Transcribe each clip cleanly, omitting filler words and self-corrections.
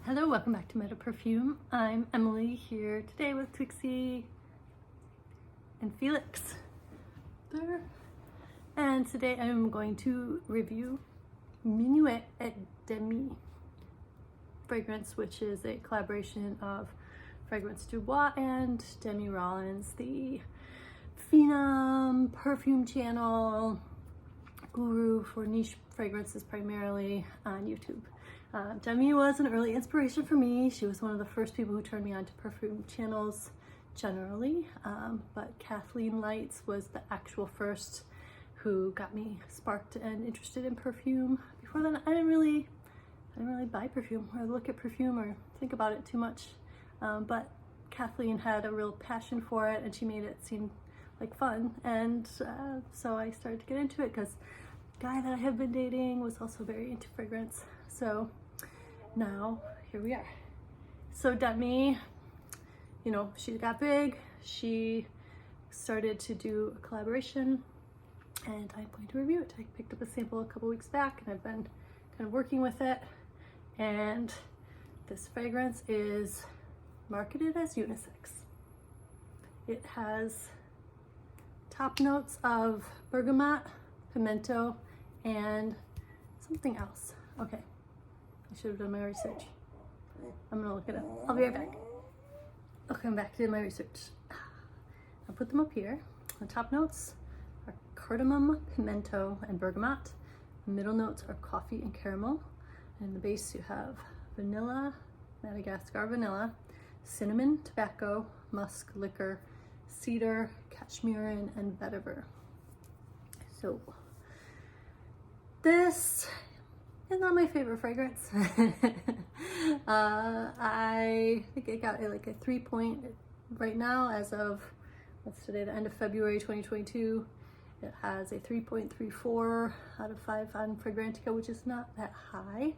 Hello, welcome back to Meta Perfume. I'm Emily here today with Twixie and Felix there. And today I'm going to review Minuit at Demi fragrance, which is a collaboration of Fragrance du Bois and Demi Rollins, the phenom perfume channel guru for niche fragrances primarily on YouTube. Demi was an early inspiration for me. She was one of the first people who turned me on to perfume channels generally, but Kathleen Lights was the actual first who got me sparked and interested in perfume. Before then, I didn't really buy perfume or look at perfume or think about it too much, but Kathleen had a real passion for it and she made it seem like fun, and so I started to get into it because the guy that I have been dating was also very into fragrance. So now here we are. So Demi, you know, she got big, she started to do a collaboration, and I'm going to review it. I picked up a sample a couple weeks back and I've been kind of working with it, and this fragrance is marketed as unisex. It has top notes of bergamot, pimento, and something else. Okay, I should have done my research. I'm gonna look it up. I'll be right back. Okay, I'm back to my research. I'll put them up here. The top notes are cardamom, pimento, and bergamot. The middle notes are coffee and caramel. And in the base you have vanilla, Madagascar vanilla, cinnamon, tobacco, musk, liquor, cedar, cashmere, and vetiver. So this is not my favorite fragrance. I think it got like a 3 point right now as of, what's today, the end of February 2022. It has a 3.34 out of 5 on Fragrantica, which is not that high.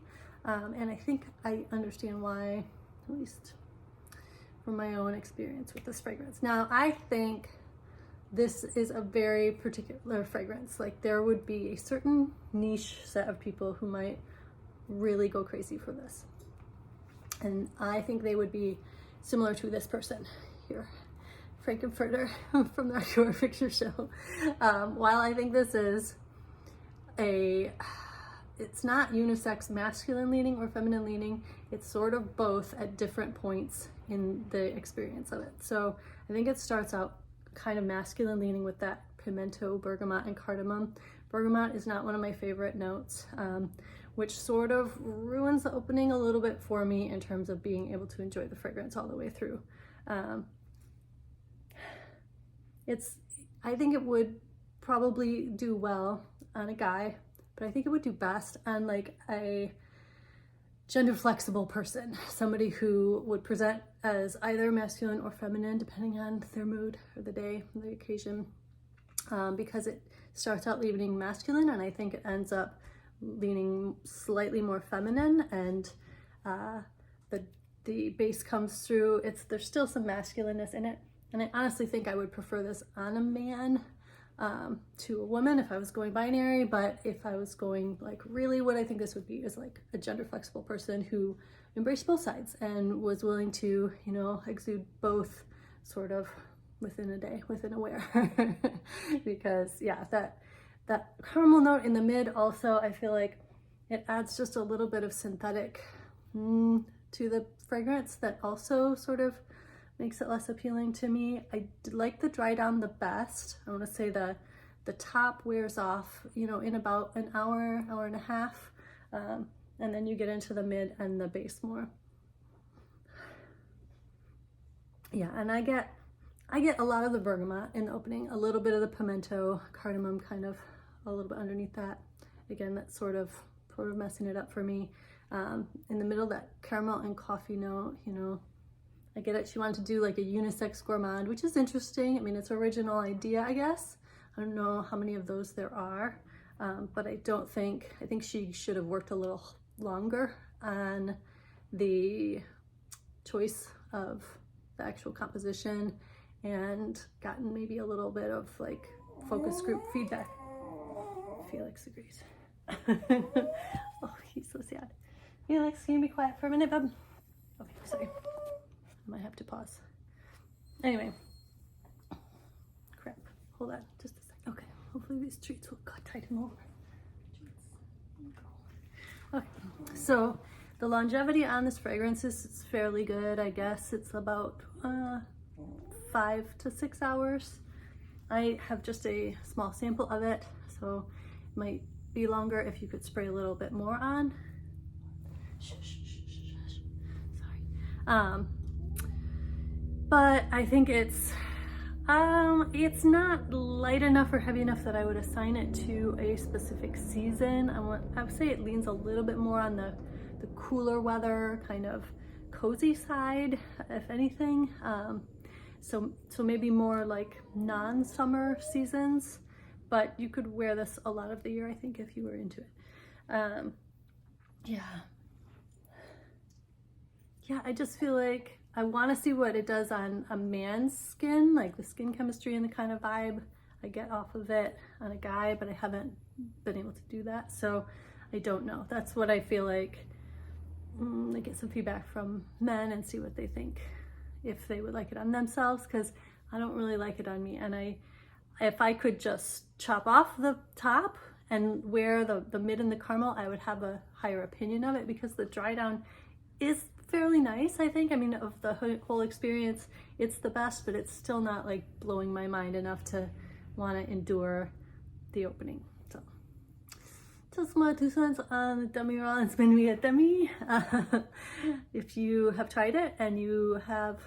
And I think I understand why, at least from my own experience with this fragrance. Now, I think this is a very particular fragrance. Like, there would be a certain niche set of people who might really go crazy for this. And I think they would be similar to this person here, Frankenfurter from the Outdoor Picture Show. While I think this is it's not unisex masculine leaning or feminine leaning, it's sort of both at different points in the experience of it. So I think it starts out kind of masculine leaning with that pimento, bergamot, and cardamom. Bergamot is not one of my favorite notes, which sort of ruins the opening a little bit for me in terms of being able to enjoy the fragrance all the way through. I think it would probably do well on a guy, but I think it would do best on like a gender flexible person, somebody who would present as either masculine or feminine depending on their mood or the day, the occasion, because it starts out leaning masculine and I think it ends up leaning slightly more feminine, and the base comes through. There's still some masculineness in it, and I honestly think I would prefer this on a man to a woman if I was going binary. But if I was going like really, what I think this would be is like a gender flexible person who embraced both sides and was willing to, you know, exude both sort of within a day, within a wear. Because yeah, that caramel note in the mid also, I feel like it adds just a little bit of synthetic to the fragrance that also sort of makes it less appealing to me. I like the dry down the best. I want to say the top wears off, you know, in about an hour, hour and a half, and then you get into the mid and the base more. Yeah, and I get a lot of the bergamot in the opening, a little bit of the pimento, cardamom kind of a little bit underneath that. Again, that's sort of messing it up for me. In the middle, that caramel and coffee note, you know, I get it. She wanted to do like a unisex gourmand, which is interesting. I mean, it's an original idea, I guess. I don't know how many of those there are, but I think she should have worked a little longer on the choice of the actual composition and gotten maybe a little bit of like focus group feedback. Felix agrees. Oh, he's so sad. Felix, can you be quiet for a minute, bub? sorry. I might have to pause. Anyway. Crap. Hold on just a second. Okay. Hopefully these treats will tighten over. Okay. So the longevity on this fragrance is fairly good. I guess it's about 5 to 6 hours. I have just a small sample of it, so it might be longer if you could spray a little bit more on. Sorry. But I think it's not light enough or heavy enough that I would assign it to a specific season. I would say it leans a little bit more on the cooler weather, kind of cozy side, if anything. So maybe more like non-summer seasons, but you could wear this a lot of the year, I think, if you were into it. Yeah, I just feel like I want to see what it does on a man's skin, like the skin chemistry and the kind of vibe I get off of it on a guy, but I haven't been able to do that, so I don't know. That's what I feel like. I get some feedback from men and see what they think, if they would like it on themselves, because I don't really like it on me. And if I could just chop off the top and wear the mid and the caramel, I would have a higher opinion of it, because the dry down is fairly nice, I think. I mean, of the whole experience, it's the best, but it's still not like blowing my mind enough to want to endure the opening. So just my 2 cents on the Demi Rollins Minuit at Demi. If you have tried it and you have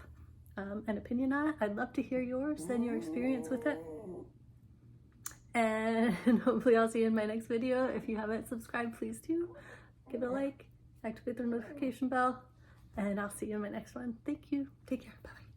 an opinion on it, I'd love to hear yours and your experience with it. And hopefully I'll see you in my next video. If you haven't subscribed, please do. Give it a like, activate the notification bell, and I'll see you in my next one. Thank you. Take care. Bye.